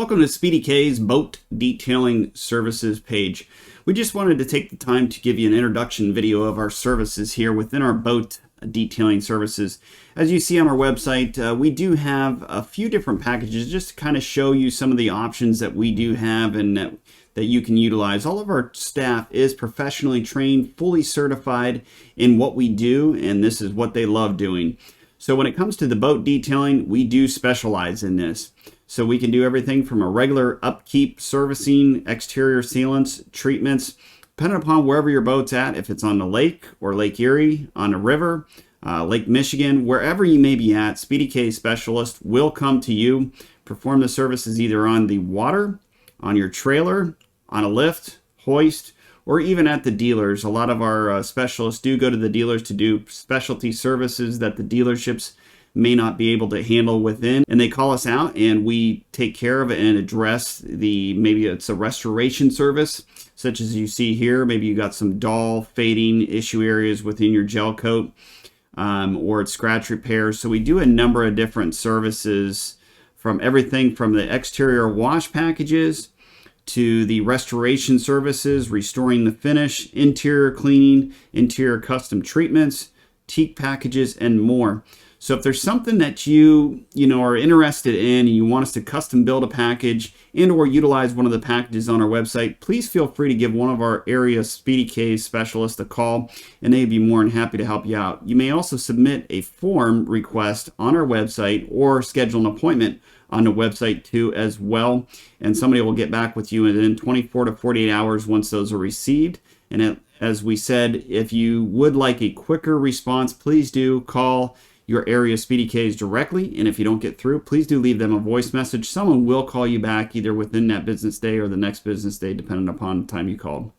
Welcome to Speedy K's Boat Detailing Services page. We just wanted to take the time to give you an introduction video of our services here within our boat detailing services. As you see on our website, we do have a few different packages just to kind of show you some of the options that we do have and that you can utilize. All of our staff is professionally trained, fully certified in what we do, and this is what they love doing. So when it comes to the boat detailing, we do specialize in this. So we can do everything from a regular upkeep, servicing, exterior sealants, treatments, depending upon wherever your boat's at, if it's on the lake or Lake Erie, on a river, Lake Michigan, wherever you may be at, Speedy K specialist will come to you, perform the services either on the water, on your trailer, on a lift, hoist, or even at the dealers. A lot of our specialists do go to the dealers to do specialty services that the dealerships may not be able to handle within, and they call us out and we take care of it and address maybe it's a restoration service, such as you see here. Maybe you got some dull, fading issue areas within your gel coat, or it's scratch repairs. So we do a number of different services, from everything from the exterior wash packages to the restoration services, restoring the finish, interior cleaning, interior custom treatments, teak packages, and more. So if there's something that you are interested in and you want us to custom build a package and or utilize one of the packages on our website, please feel free to give one of our area Speedy K specialists a call, and they'd be more than happy to help you out. You may also submit a form request on our website or schedule an appointment on the website too as well, and somebody will get back with you within 24 to 48 hours once those are received. And as we said, if you would like a quicker response, please do call your area Speedy K's directly, and if you don't get through, please do leave them a voice message. Someone will call you back either within that business day or the next business day, depending upon the time you called.